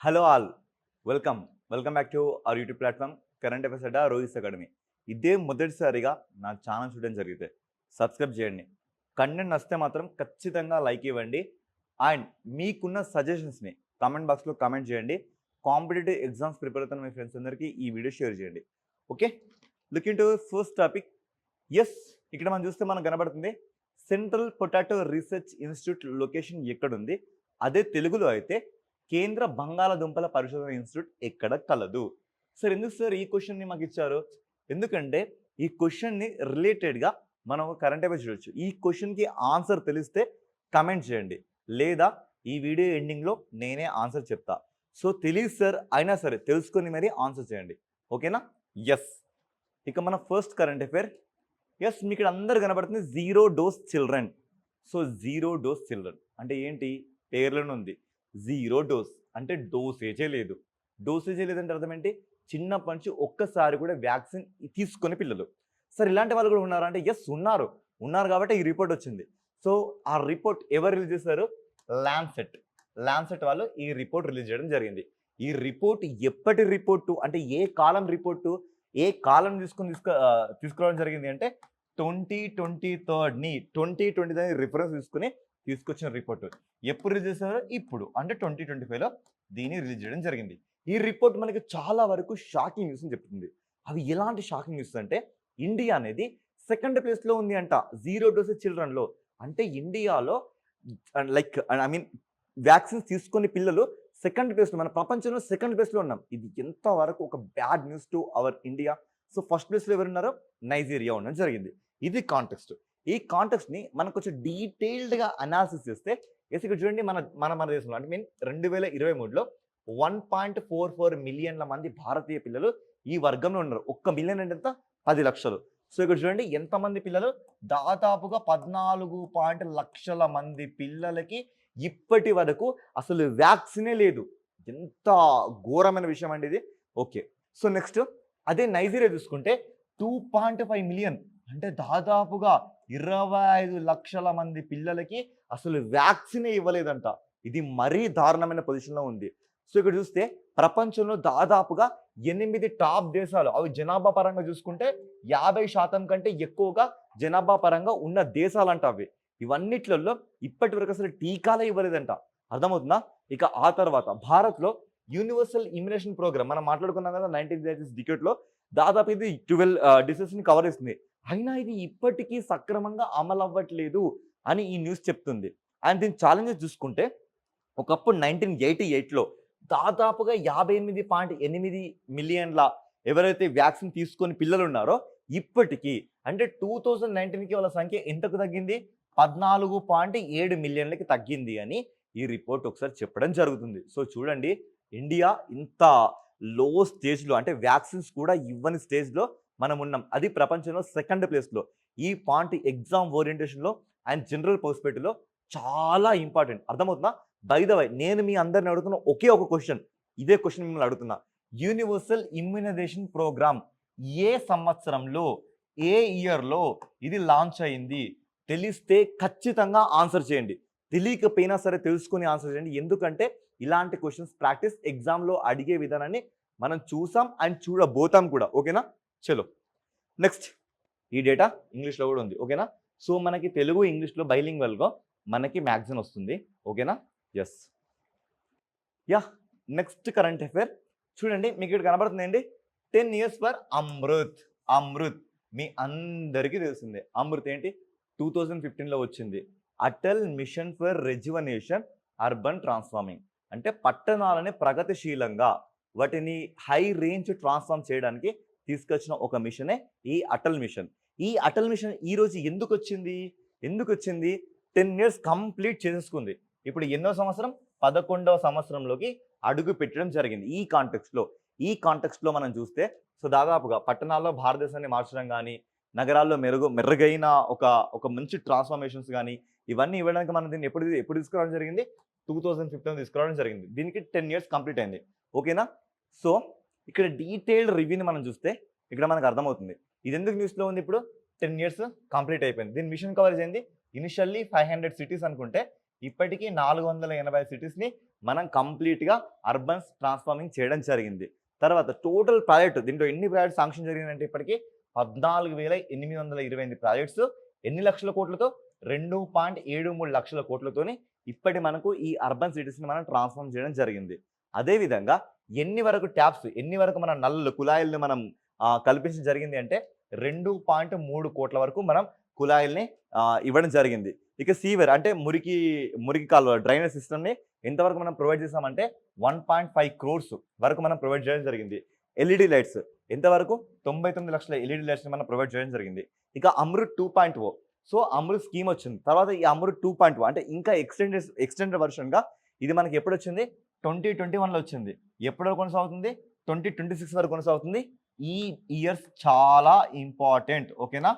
Hello all welcome welcome back to our YouTube platform current affairs Adda Rohit academy. ఇదే మొదటిసారిగా నా channel చూడడం జరిగితే సబ్స్క్రైబ్ చేయండి. కంటెంట్ నచ్చితే మాత్రం ఖచ్చితంగా లైక్ ఇవ్వండి అండ్ మీకున్న సజెషన్స్ని కామెంట్ బాక్స్లో కామెంట్ చేయండి. కాంపిటేటివ్ ఎగ్జామ్స్ ప్రిపేర్ అవుతున్న మీ ఫ్రెండ్స్ అందరికీ ఈ వీడియో షేర్ చేయండి. Okay, looking to first topic. Yes, ఇక్కడ మనం చూస్తే మనకు కనబడుతుంది central potato research institute location ఎక్కడుంది, అదే తెలుగులో అయితే కేంద్ర బంగాళదుంపల పరిశోధన ఇన్స్టిట్యూట్ ఎక్కడ కలదు. సార్ ఎందుకు సార్ ఈ క్వశ్చన్ని మాకు ఇచ్చారు? ఎందుకంటే ఈ క్వశ్చన్ని రిలేటెడ్గా మనం ఒక కరెంట్ అఫైర్స్ చూడొచ్చు. ఈ క్వశ్చన్కి ఆన్సర్ తెలిస్తే కమెంట్ చేయండి, లేదా ఈ వీడియో ఎండింగ్లో నేనే ఆన్సర్ చెప్తా. సో తెలియదు సార్ అయినా సరే తెలుసుకొని మరి ఆన్సర్ చేయండి, ఓకేనా? ఎస్, ఇక మన ఫస్ట్ కరెంట్ అఫైర్. ఎస్, మీకు ఇక్కడ అందరు కనబడుతుంది zero dose children. So zero dose children అంటే ఏంటి? పేర్లోనే ఉంది జీరో డోస్ అంటే డోసేజే లేదు. డోసేజే లేదంటే అర్థం ఏంటి? చిన్నప్పటి నుంచి ఒక్కసారి కూడా వ్యాక్సిన్ తీసుకొని పిల్లలు. సార్ ఇలాంటి వాళ్ళు కూడా ఉన్నారా అంటే ఎస్ ఉన్నారు. ఉన్నారు కాబట్టి ఈ రిపోర్ట్ వచ్చింది. సో ఆ రిపోర్ట్ ఎవరు రిలీజ్ చేశారు? ల్యాన్సెట్ వాళ్ళు ఈ రిపోర్ట్ రిలీజ్ చేయడం జరిగింది. ఈ రిపోర్ట్ ఎప్పటి రిపోర్టు అంటే ఏ కాలం రిపోర్టు, ఏ కాలం తీసుకురావడం జరిగింది అంటే 2023 2020 రిఫరెన్స్ తీసుకొచ్చిన రిపోర్ట్. ఎప్పుడు రిలీజ్ చేశారు? ఇప్పుడు అంటే 2025లో దీన్ని రిలీజ్ చేయడం జరిగింది. ఈ రిపోర్ట్ మనకి చాలా వరకు షాకింగ్ న్యూస్ అని చెప్తుంది. అవి ఎలాంటి షాకింగ్ న్యూస్ అంటే ఇండియా అనేది సెకండ్ ప్లేస్లో ఉంది అంట జీరో డోసేజ్ చిల్డ్రన్లో. అంటే ఇండియాలో లైక్ ఐ మీన్ వ్యాక్సిన్స్ తీసుకునే పిల్లలు సెకండ్ ప్లేస్లో, మన ప్రపంచంలో సెకండ్ ప్లేస్లో ఉన్నాం. ఇది ఎంతవరకు ఒక bad news to our India. So first ప్లేస్లో ఎవరున్నారో? నైజీరియా ఉండడం జరిగింది. ఇది కాంటెక్స్ట్. ఈ కాంటెక్స్ని మనం కొంచెం డీటెయిల్డ్గా అనాలిసిస్ చేస్తే ఇక్కడ చూడండి, మన దేశంలో అంటే 2023లో 1.44 మిలియన్ల మంది భారతీయ పిల్లలు ఈ వర్గంలో ఉన్నారు. 1 మిలియన్ అంటే ఎంత? 10 లక్షలు. సో ఇక్కడ చూడండి ఎంతమంది పిల్లలు, దాదాపుగా 14 లక్షల మంది పిల్లలకి ఇప్పటి వరకు అసలు వ్యాక్సినే లేదు. ఎంత ఘోరమైన విషయం అండి ఇది. ఓకే, సో నెక్స్ట్ అదే నైజీరియా చూసుకుంటే 2.5 మిలియన్ అంటే దాదాపుగా 25 లక్షల మంది పిల్లలకి అసలు వ్యాక్సినే ఇవ్వలేదంట. ఇది మరీ దారుణమైన పొజిషన్లో ఉంది. సో ఇక్కడ చూస్తే ప్రపంచంలో దాదాపుగా 8 టాప్ దేశాలు, అవి జనాభా పరంగా చూసుకుంటే 50% కంటే ఎక్కువగా జనాభా పరంగా ఉన్న దేశాలంట అవి. ఇవన్నిట్లలో ఇప్పటి వరకు అసలు టీకాలే ఇవ్వలేదంట. అర్థమవుతుందా? ఇక ఆ తర్వాత భారత్లో యూనివర్సల్ ఇమ్యునేషన్ ప్రోగ్రామ్ మనం మాట్లాడుకున్నాం కదా 1930s డికేడ్లో, దాదాపు ఇది 12 డిసీజెస్ని కవర్ చేస్తుంది. అయినా ఇది ఇప్పటికీ సక్రమంగా అమలు అవ్వట్లేదు అని ఈ న్యూస్ చెప్తుంది. అండ్ దీని ఛాలెంజెస్ చూసుకుంటే ఒకప్పుడు 1988లో దాదాపుగా 58.8 మిలియన్ల ఎవరైతే వ్యాక్సిన్ తీసుకొని పిల్లలు ఉన్నారో ఇప్పటికీ అంటే 2019కి వాళ్ళ సంఖ్య ఎంతకు తగ్గింది? 14.7 మిలియన్లకి తగ్గింది అని ఈ రిపోర్ట్ ఒకసారి చెప్పడం జరుగుతుంది. సో చూడండి, ఇండియా ఇంత లో స్టేజ్లో అంటే వ్యాక్సిన్స్ కూడా ఇవ్వని స్టేజ్లో మనం ఉన్నాం. అది ప్రపంచంలో సెకండ్ ప్లేస్లో. ఈ పాయింట్ ఎగ్జామ్ ఓరియంటేషన్లో అండ్ జనరల్ పర్స్పెక్టివ్లో చాలా ఇంపార్టెంట్. అర్థమవుతుందా? బై ద వై, నేను మీ అందరిని అడుగుతున్న ఒకే ఒక క్వశ్చన్, ఇదే క్వశ్చన్ మిమ్మల్ని అడుగుతున్నా. యూనివర్సల్ ఇమ్యునైజేషన్ ప్రోగ్రామ్ ఏ సంవత్సరంలో, ఏ ఇయర్లో ఇది లాంచ్ అయింది? తెలిస్తే ఖచ్చితంగా ఆన్సర్ చేయండి. తెలియకపోయినా సరే తెలుసుకుని ఆన్సర్ చేయండి. ఎందుకంటే ఇలాంటి క్వశ్చన్స్ ప్రాక్టీస్ ఎగ్జామ్లో అడిగే విధానాన్ని మనం చూసాం అండ్ చూడబోతాం కూడా. ఓకేనా? చలో నెక్స్ట్. ఈ డేటా ఇంగ్లీష్లో కూడా ఉంది. ఓకేనా? సో మనకి తెలుగు ఇంగ్లీష్లో బైలింగ్వల్గా మనకి మ్యాగజైన్ వస్తుంది. ఓకేనా? Yes. Yeah, next current affair చూడండి, మీకు ఇక్కడ కనబడుతుందండి 10 years ఫర్ అమృత్. అమృత్ మీ అందరికీ తెలిసిందే. అమృత్ ఏంటి? 2015లో వచ్చింది. Atal mission for rejuvenation urban transforming అంటే పట్టణాలని ప్రగతిశీలంగా వాటిని హై రేంజ్ ట్రాన్స్ఫార్మ్ చేయడానికి తీసుకొచ్చిన ఒక మిషనే ఈ అటల్ మిషన్. ఈ అటల్ మిషన్ ఈరోజు ఎందుకు వచ్చింది? 10 years కంప్లీట్ చేసేసుకుంది. ఇప్పుడు ఎన్నో సంవత్సరం? 11వ సంవత్సరంలోకి అడుగు పెట్టడం జరిగింది. ఈ కాంటెక్స్ట్లో మనం చూస్తే సో దాదాపుగా పట్టణాల్లో భారతదేశాన్ని మార్చడం కానీ, నగరాల్లో మెరుగైన ఒక మంచి ట్రాన్స్ఫర్మేషన్స్ కానీ ఇవన్నీ ఇవ్వడానికి మనం దీన్ని ఎప్పుడు తీసుకురావడం జరిగింది? 2015 తీసుకురావడం జరిగింది. దీనికి 10 years కంప్లీట్ అయింది. ఓకేనా? సో ఇక్కడ డీటెయిల్డ్ రివ్యూని మనం చూస్తే ఇక్కడ మనకు అర్థమవుతుంది ఇది ఎందుకు న్యూస్లో ఉంది. ఇప్పుడు 10 years కంప్లీట్ అయిపోయింది. దీని మిషన్ కవరేజ్ ఏంది? ఇనిషియల్లీ 500 cities అనుకుంటే ఇప్పటికీ 480 సిటీస్ని మనం కంప్లీట్గా అర్బన్స్ ట్రాన్స్ఫార్మింగ్ చేయడం జరిగింది. తర్వాత టోటల్ ప్రాజెక్ట్ దీంట్లో ఎన్ని ప్రాజెక్ట్స్ శాంక్షన్ జరిగిందంటే ఇప్పటికీ 14,828 ప్రాజెక్ట్స్ ఎన్ని లక్షల కోట్లతో 2.73 లక్షల కోట్లతోని ఇప్పటి మనకు ఈ అర్బన్ సిటీస్ని మనం ట్రాన్స్ఫార్మ్ చేయడం జరిగింది. అదేవిధంగా ఎన్ని వరకు ట్యాప్స్ ఎన్ని వరకు మన నల్లు కుళాయిల్ని మనం కల్పించడం జరిగింది అంటే 2.3 కోట్ల వరకు మనం కుళాయిల్ని ఇవ్వడం జరిగింది. ఇక సీవర్ అంటే మురికి కాలువ డ్రైనేజ్ సిస్టమ్ని ఎంతవరకు మనం ప్రొవైడ్ చేసామంటే 1.5 crores వరకు మనం ప్రొవైడ్ చేయడం జరిగింది. ఎల్ఈడి లైట్స్ ఎంతవరకు 99 లక్షల ఎల్ఈడి లైట్స్ని మనం ప్రొవైడ్ చేయడం జరిగింది. ఇక అమృత్ 2.0 సో అమృత్ స్కీమ్ వచ్చింది. తర్వాత ఈ అమృత్ 2.0 అంటే ఇంకా ఎక్స్టెండెడ్ వర్షన్గా ఇది మనకి ఎప్పుడు వచ్చింది 2021లో వచ్చింది. ఎప్పటి వరకు కొనసాగుతుంది 2026 వరకు కొనసాగుతుంది. ఈ ఇయర్స్ చాలా ఇంపార్టెంట్, ఓకేనా?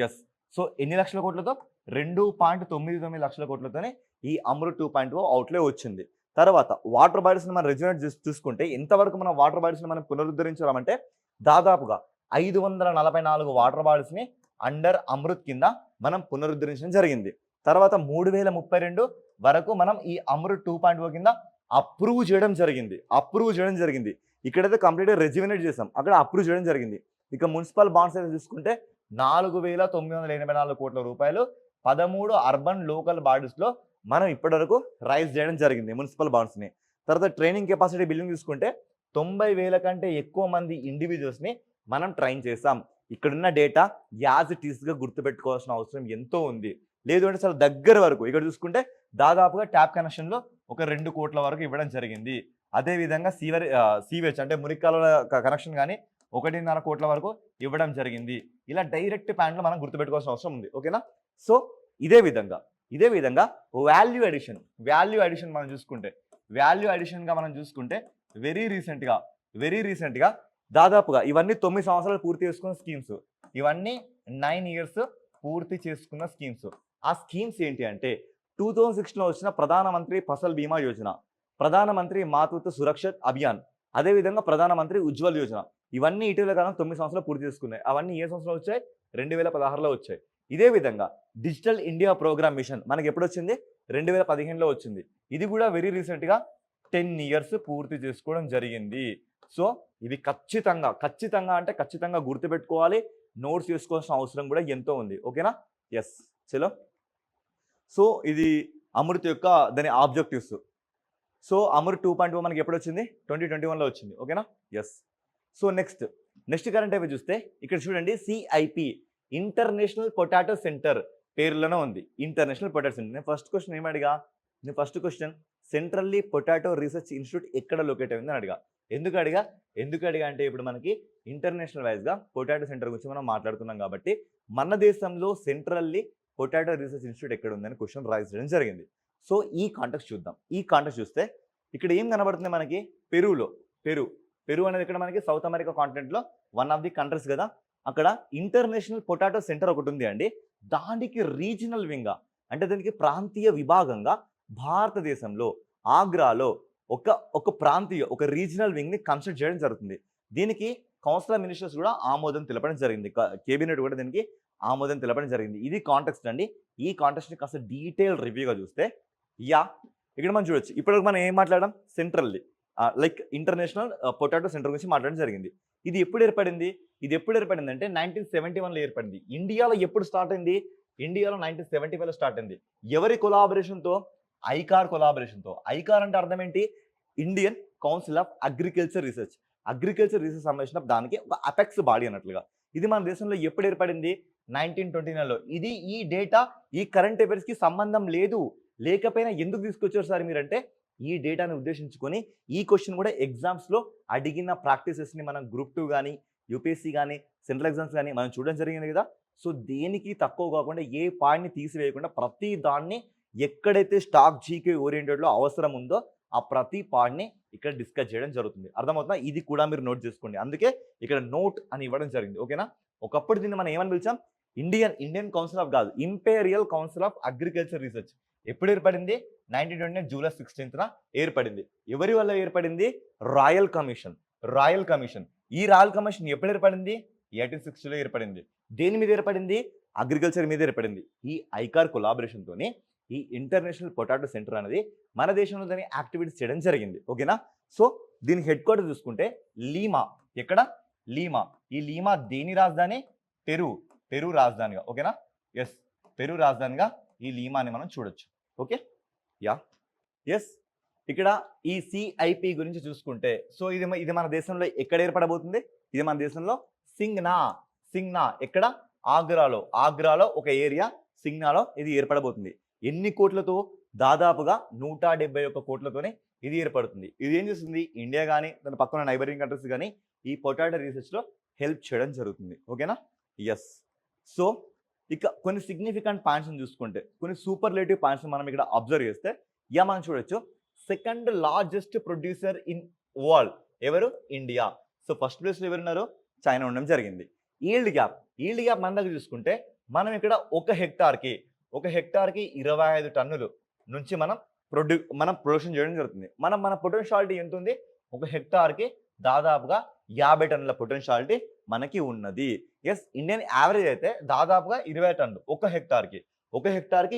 ఎస్. సో ఎన్ని లక్షల కోట్లతో 2.99 లక్షల కోట్లతోనే ఈ అమృత్ 2.0 అవుట్లే వచ్చింది. తర్వాత వాటర్ బాడీస్ని మనం రెజ్యూనేట్ చూసుకుంటే ఎంతవరకు మనం వాటర్ బాడీస్ని మనం పునరుద్ధరించామంటే దాదాపుగా 544 వాటర్ బాడీస్ని అండర్ అమృత్ కింద మనం పునరుద్ధరించడం జరిగింది. తర్వాత 3032 వరకు మనం ఈ అమృత్ 2.0 కింద అప్రూవ్ చేయడం జరిగింది. ఇక్కడైతే కంప్లీట్గా రెజ్యూనేట్ చేసాం, అక్కడ అప్రూవ్ చేయడం జరిగింది. ఇక మున్సిపల్ బాండ్స్ అయితే చూసుకుంటే 4,984 కోట్ల రూపాయలు 13 అర్బన్ లోకల్ బాడీస్లో మనం ఇప్పటివరకు రైజ్ చేయడం జరిగింది మున్సిపల్ బాండ్స్ని. తర్వాత ట్రైనింగ్ కెపాసిటీ బిల్డింగ్ చూసుకుంటే 90,000 కంటే ఎక్కువ మంది ఇండివిజువల్స్ని మనం ట్రైన్ చేసాం. ఇక్కడున్న డేటా యాజ్ ఇట్ ఈస్గా గుర్తుపెట్టుకోవాల్సిన అవసరం ఎంతో ఉంది. లేదు అంటే చాలా దగ్గర వరకు ఇక్కడ చూసుకుంటే దాదాపుగా ట్యాప్ కనెక్షన్లో ఒక 2 కోట్ల వరకు ఇవ్వడం జరిగింది. అదేవిధంగా సీవేజ్ అంటే మురికాల కనెక్షన్ కానీ 1.5 కోట్ల వరకు ఇవ్వడం జరిగింది. ఇలా డైరెక్ట్ ప్యాన్లో మనం గుర్తుపెట్టుకోవాల్సిన అవసరం ఉంది, ఓకేనా? సో ఇదే విధంగా వాల్యూ అడిషన్ మనం చూసుకుంటే వెరీ రీసెంట్గా దాదాపుగా ఇవన్నీ 9 సంవత్సరాలు పూర్తి చేసుకున్న స్కీమ్స్, ఇవన్నీ 9 years పూర్తి చేసుకున్న స్కీమ్స్. ఆ స్కీమ్స్ ఏంటి అంటే 2016లో వచ్చిన ప్రధానమంత్రి ఫసల్ బీమా యోజన, ప్రధానమంత్రి మాతృత్వ సురక్షిత్ అభియాన్, అదేవిధంగా ప్రధానమంత్రి ఉజ్వల్ యోజన. ఇవన్నీ ఇటీవల కాలం 9 సంవత్సరాలు పూర్తి చేసుకున్నాయి. అవన్నీ ఏ సంవత్సరంలో వచ్చాయి? 2016లో వచ్చాయి. ఇదే విధంగా డిజిటల్ ఇండియా ప్రోగ్రామ్ మిషన్ మనకి ఎప్పుడు వచ్చింది? 2015లో వచ్చింది. ఇది కూడా వెరీ రీసెంట్గా 10 years పూర్తి చేసుకోవడం జరిగింది. సో ఇవి ఖచ్చితంగా గుర్తుపెట్టుకోవాలి, నోట్స్ చేసుకోవాల్సిన అవసరం కూడా ఎంతో ఉంది, ఓకేనా? ఎస్. చలో. సో ఇది అమృత్ యొక్క దాని ఆబ్జెక్టివ్స్. సో అమృత్ 2.0 మనకి ఎప్పుడు వచ్చింది? 2021లో వచ్చింది, ఓకేనా? Yes. So next current affair చూస్తే ఇక్కడ చూడండి, సిఐపి ఇంటర్నేషనల్ పొటాటో సెంటర్ పేరులోనే ఉంది. International potato centre. నేను first question centrally potato research institute ఎక్కడ లొకేట్ అయింది అని అడిగా. ఎందుకు అడిగా అంటే ఇప్పుడు మనకి ఇంటర్నేషనల్ వైజ్గా పొటాటో సెంటర్ గురించి మనం మాట్లాడుతున్నాం కాబట్టి మన దేశంలో సెంట్రల్లీ పొటాటో రీసెర్చ్ ఇన్స్టిట్యూట్ ఎక్కడ ఉందని క్వశ్చన్ రైజ్ చేయడం జరిగింది. సో ఈ కాంటెక్స్ట్ చూద్దాం. ఈ కాంటెక్స్ట్ చూస్తే ఇక్కడ ఏం కనబడుతుంది మనకి? పెరు అనేది ఇక్కడ మనకి సౌత్ అమెరికా కాంటినెంట్లో వన్ ఆఫ్ ది కంట్రీస్ కదా. అక్కడ ఇంటర్నేషనల్ పొటాటో సెంటర్ ఒకటి ఉంది అండి. దానికి రీజనల్ వింగ్గా అంటే దానికి ప్రాంతీయ విభాగంగా భారతదేశంలో ఆగ్రాలో ఒక రీజనల్ వింగ్ని కన్స్ట్రక్ట్ చేయడం జరుగుతుంది. దీనికి కౌన్సిల్ ఆఫ్ మినిస్టర్స్ కూడా ఆమోదం తెలపడం జరిగింది. కేబినెట్ కూడా దీనికి ఆమోదం తెలపడం జరిగింది. ఇది కాంటెక్స్ట్ అండి. ఈ కాంటెక్స్ట్ని కాస్త డీటెయిల్ రివ్యూగా చూస్తే ఇక్కడ మనం చూడొచ్చు. ఇప్పుడు మనం ఏం మాట్లాడడం? Centrally like international potato centre గురించి మాట్లాడడం జరిగింది. ఇది ఎప్పుడు ఏర్పడింది అంటే 1971లో ఏర్పడింది. ఇండియాలో ఎప్పుడు స్టార్ట్ అయింది? ఇండియాలో 1975లో స్టార్ట్ అయింది. ఎవరి కొలాబరేషన్తో? ఐకార్ కొలాబరేషన్తో. ఐకార్ అంటే అర్థం ఏంటి? Indian council of agriculture research సంబంధించిన దానికి ఒక అపెక్స్ బాడీ అన్నట్లుగా. ఇది మన దేశంలో ఎప్పుడు ఏర్పడింది? 1929లో. ఈ డేటా ఈ కరెంట్ అఫైర్స్కి సంబంధం లేకపోయినా ఎందుకు తీసుకొచ్చారు సార్ మీరంటే ఈ డేటాని ఉద్దేశించుకొని ఈ క్వశ్చన్ కూడా ఎగ్జామ్స్లో అడిగిన ప్రాక్టీసెస్ని మనం గ్రూప్ 2 కానీ యూపీఎస్సీ కానీ సెంట్రల్ ఎగ్జామ్స్ కానీ మనం చూడడం జరిగింది కదా. సో దేనికి తక్కువ కాకుండా ఏ పాయింట్ని తీసివేయకుండా ప్రతి దాన్ని ఎక్కడైతే స్టాక్ జీకే ఓరియంటెడ్లో అవసరం ఉందో ఆ ప్రతి పాయింట్ని ఇక్కడ డిస్కస్ చేయడం జరుగుతుంది. అర్థమవుతుందా? ఇది కూడా మీరు నోట్ చేసుకోండి. అందుకే ఇక్కడ నోట్ అని ఇవ్వడం జరిగింది, ఓకేనా? ఒకప్పుడు దీన్ని మనం ఏమని పిలిచాం? ఇండియన్ కౌన్సిల్ ఆఫ్ కాదు, imperial council of agriculture research. ఎప్పుడు ఏర్పడింది? 1920 జూలై 16న ఏర్పడింది. ఎవరి వల్ల ఏర్పడింది? Royal commission. ఈ రాయల్ కమిషన్ ఎప్పుడు ఏర్పడింది? 1860లో ఏర్పడింది. దేని మీద ఏర్పడింది? అగ్రికల్చర్ మీద ఏర్పడింది. ఈ ఐకార్ కొలాబరేషన్తోని ఈ ఇంటర్నేషనల్ పొటాటో సెంటర్ అనేది మన దేశంలో దాని యాక్టివిటీస్ చేయడం జరిగింది. ఓకేనా? సో దీని హెడ్ క్వార్టర్ చూసుకుంటే లీమా. ఎక్కడ? లీమా. ఈ లీమా దేని రాజధాని? పెరు రాజధానిగా. ఓకేనా? ఎస్, పెరు రాజధానిగా ఈ లీమాని మనం చూడొచ్చు. Okay, yeah, yes. ఇక్కడ ఈ సిఐపి గురించి చూసుకుంటే, సో ఇది మన దేశంలో ఎక్కడ ఏర్పడబోతుంది? ఇది మన దేశంలో సింగ్నా ఎక్కడ? ఆగ్రాలో ఒక ఏరియా సింగ్నాలో ఇది ఏర్పడబోతుంది. ఎన్ని కోట్లతో? దాదాపుగా 171 కోట్లతోనే ఇది ఏర్పడుతుంది. ఇది ఏం చేస్తుంది? ఇండియా కానీ దాని పక్కన నైబరింగ్ కంట్రీస్ కానీ ఈ పొటాటో రీసెర్చ్లో హెల్ప్ చేయడం జరుగుతుంది. ఓకేనా? ఎస్. సో ఇక కొన్ని సిగ్నిఫికెంట్ పాయింట్స్ చూసుకుంటే, కొన్ని సూపర్లేటివ్ పాయింట్స్ మనం ఇక్కడ అబ్జర్వ్ చేస్తే మనం చూడొచ్చు. Second largest producer in world ఎవరు? ఇండియా. సో ఫస్ట్ ప్లేస్లో ఎవరున్నారు? చైనా ఉండడం జరిగింది. ఈల్డ్ గ్యాప్ మన దగ్గర చూసుకుంటే మనం ఇక్కడ ఒక హెక్టార్కి 25 టన్నులు నుంచి మనం ప్రొడక్షన్ చేయడం జరుగుతుంది. మన పొటెన్షియాలిటీ ఎంత ఉంది? ఒక హెక్టార్కి దాదాపుగా 50 టన్నుల పొటెన్షియాలిటీ మనకి ఉన్నది. ఎస్, ఇండియన్ యావరేజ్ అయితే దాదాపుగా 20 టన్నులు ఒక హెక్టార్కి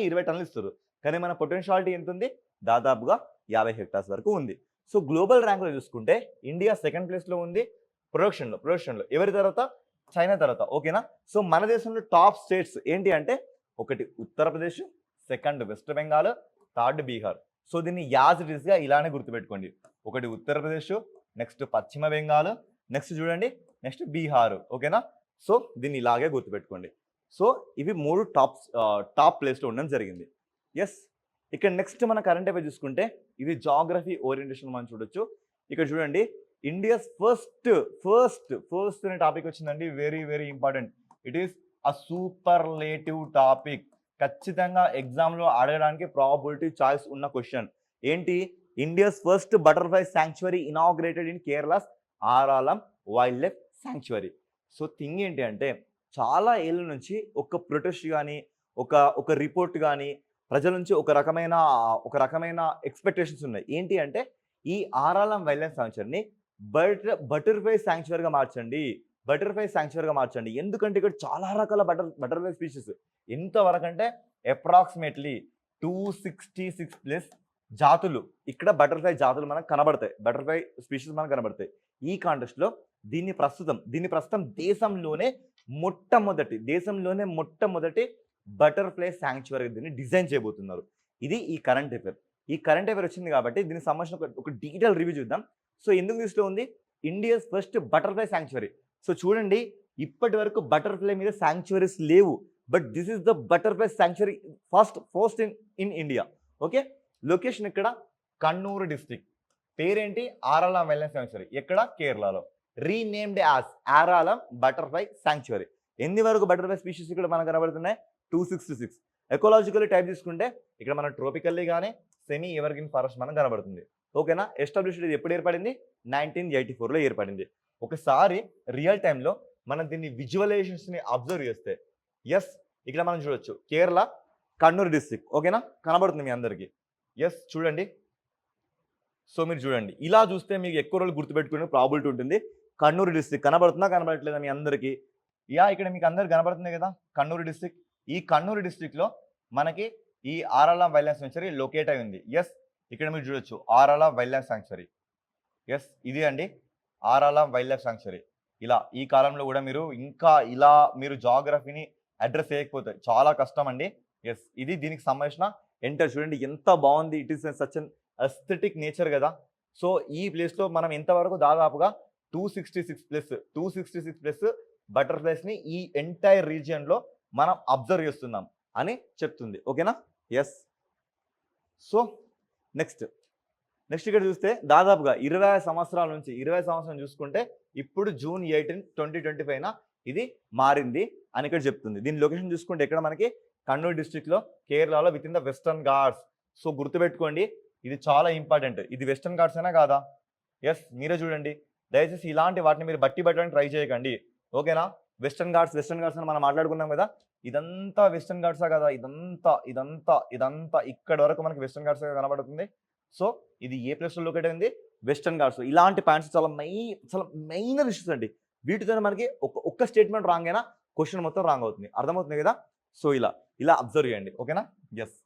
20 టన్నులు ఇస్తారు. కానీ మన పొటెన్షియాలిటీ ఎంత ఉంది? దాదాపుగా 50 హెక్టార్స్ వరకు ఉంది. సో గ్లోబల్ ర్యాంక్లో చూసుకుంటే ఇండియా సెకండ్ ప్లేస్లో ఉంది ప్రొడక్షన్లో. ఎవరి తర్వాత? చైనా తర్వాత. ఓకేనా? సో మన దేశంలో టాప్ స్టేట్స్ ఏంటి అంటే, ఒకటి Uttar Pradesh, second west Bengal, third Bihar. So దీన్ని యాజ్ ఇట్ ఈస్గా ఇలానే గుర్తుపెట్టుకోండి. ఒకటి ఉత్తరప్రదేశ్, నెక్స్ట్ పశ్చిమ బెంగాల్, నెక్స్ట్ చూడండి నెక్స్ట్ బీహార్. ఓకేనా? సో దీన్ని ఇలాగే గుర్తుపెట్టుకోండి. సో ఇవి 3 టాప్ ప్లేస్లో ఉండడం జరిగింది. ఎస్, ఇక్కడ నెక్స్ట్ మన కరెంట్ అఫైర్ చూసుకుంటే ఇది జాగ్రఫీ ఓరియంటేషన్ మనం చూడొచ్చు. ఇక్కడ చూడండి, ఇండియాస్ ఫస్ట్ అనే టాపిక్ వచ్చిందండి. Very very important. It is a superlative topic. ఖచ్చితంగా ఎగ్జామ్లో అడగడానికి ప్రాబిలిటీ చాయిస్ ఉన్న క్వశ్చన్. ఏంటి? India's first butterfly sanctuary inaugurated in Kerala's Aralam wild life sanctuary. So thing ఏంటి అంటే, చాలా ఏళ్ళ నుంచి ఒక ప్రొటెస్ట్ కానీ ఒక రిపోర్ట్ కానీ ప్రజల నుంచి ఒక రకమైన ఎక్స్పెక్టేషన్స్ ఉన్నాయి. ఏంటి అంటే, ఈ ఆరాలం వైల్డ్ లైఫ్ శాంక్చురీని బటర్ఫ్లై శాంక్చురీగా మార్చండి. ఎందుకంటే ఇక్కడ చాలా రకాల బటర్ఫ్లై స్పీషీస్. ఎంతవరకు అంటే అప్రాక్సిమేట్లీ 266+ జాతులు, ఇక్కడ బటర్ఫ్లై జాతులు మనకు కనబడతాయి, బటర్ఫ్లై స్పీషీస్ మనకు కనబడతాయి. ఈ కాంటెస్ట్లో దీన్ని ప్రస్తుతం దేశంలోనే మొట్టమొదటి బటర్ఫ్లై శాంక్చురీ దీన్ని డిజైన్ చేయబోతున్నారు. ఇది ఈ కరెంట్ అఫైర్ వచ్చింది కాబట్టి దీనికి సంబంధించిన ఒక డీటెయిల్ రివ్యూ చూద్దాం. సో ఎందుకు లిస్ట్లో ఉంది? India's first butterfly sanctuary. So చూడండి, ఇప్పటి వరకు బటర్ఫ్లై మీద శాంక్చురీస్ లేవు, but this is the butterfly sanctuary first in India. Okay, location ఇక్కడ కన్నూరు డిస్ట్రిక్ట్. పేరేంటి? Aralam wild life sanctuary. ఎక్కడ? కేరళలో. Renamed as Aralam butterfly sanctuary. ఎన్ని వరకు బటర్ఫ్లై స్పీషీస్ ఇక్కడ మనకు కనబడుతున్నాయి? 266. ఎకోలాజికల్ టైప్ తీసుకుంటే ఇక్కడ మనం ట్రోపికల్లీ కానీ సెమీ ఎవర్గ్రీన్ ఫారెస్ట్ మనకు కనబడుతుంది. ఓకేనా? ఎస్టాబ్లిష్డ్ ఇది ఎప్పుడు ఏర్పడింది? 1984లో ఏర్పడింది. ఒకసారి రియల్ టైంలో మనం దీన్ని విజువలైజేషన్స్ని అబ్జర్వ్ చేస్తే, ఎస్, ఇక్కడ మనం చూడొచ్చు కేరళ కన్నూరు డిస్ట్రిక్ట్. ఓకేనా? కనబడుతుంది మీ అందరికీ. ఎస్, చూడండి. సో మీరు చూడండి, ఇలా చూస్తే మీకు ఎక్కువ రోజులు గుర్తుపెట్టుకునే ప్రాబిలిటీ ఉంటుంది. కన్నూరు డిస్ట్రిక్ట్ కనబడుతుందా మీ అందరికీ? ఇక్కడ మీకు అందరికి కనబడుతుంది కదా కన్నూరు డిస్ట్రిక్ట్. ఈ కన్నూరు డిస్ట్రిక్ట్లో మనకి ఈ ఆరాలం వైల్డ్ లైఫ్ శాంక్చురీ లొకేట్ అయి ఉంది. ఎస్, ఇక్కడ మీరు చూడొచ్చు ఆరాలం వైల్డ్ లైఫ్ శాంక్చురీ. ఎస్, ఇది అండి ఆరాలం వైల్డ్ లైఫ్ శాంక్చురీ. ఈ కాలంలో కూడా మీరు జాగ్రఫీని అడ్రస్ చేయకపోతే చాలా కష్టం అండి. ఎస్, ఇది దీనికి సంబంధించిన చూడండి ఎంత బాగుంది. It is such an aesthetic nature కదా. సో ఈ ప్లేస్లో మనం ఎంతవరకు దాదాపుగా 266+ బటర్ఫ్లైస్ని ఈ ఎంటైర్ రీజియన్లో మనం అబ్జర్వ్ చేస్తున్నాం అని చెప్తుంది. ఓకేనా? ఎస్. సో నెక్స్ట్ ఇక్కడ చూస్తే దాదాపుగా 20 సంవత్సరాల నుంచి చూసుకుంటే ఇప్పుడు జూన్ 18, 2025 ఇది మారింది అని ఇక్కడ చెప్తుంది. దీని లొకేషన్ చూసుకుంటే ఇక్కడ మనకి కన్నూరు డిస్ట్రిక్ట్లో కేరళలో with in the western Ghats. So గుర్తుపెట్టుకోండి, ఇది చాలా ఇంపార్టెంట్. ఇది వెస్టర్న్ ఘాట్స్ అయినా కాదా? ఎస్, మీరే చూడండి. దయచేసి ఇలాంటి వాటిని మీరు బట్టి పెట్టడానికి ట్రై చేయకండి. ఓకేనా? వెస్టర్న్ ఘాట్స్ అని మనం మాట్లాడుకున్నాం కదా, ఇదంతా వెస్టర్న్ ఘాట్సా కదా? ఇదంతా ఇక్కడ వరకు మనకి వెస్టర్న్ ఘాట్స్ కనబడుతుంది. సో ఇది ఏ ప్లేస్లో లొకేట్ అయింది? వెస్టర్న్ ఘాట్స్. ఇలాంటి పాయింట్స్ చాలా మెయిన్ ఇష్యూస్ అండి. వీటితో మనకి ఒక్క స్టేట్మెంట్ రాంగ్ అయినా క్వశ్చన్ మొత్తం రాంగ్ అవుతుంది. అర్థమవుతుంది కదా? సో ఇలా అబ్జర్వ్ చేయండి. ఓకేనా? ఎస్.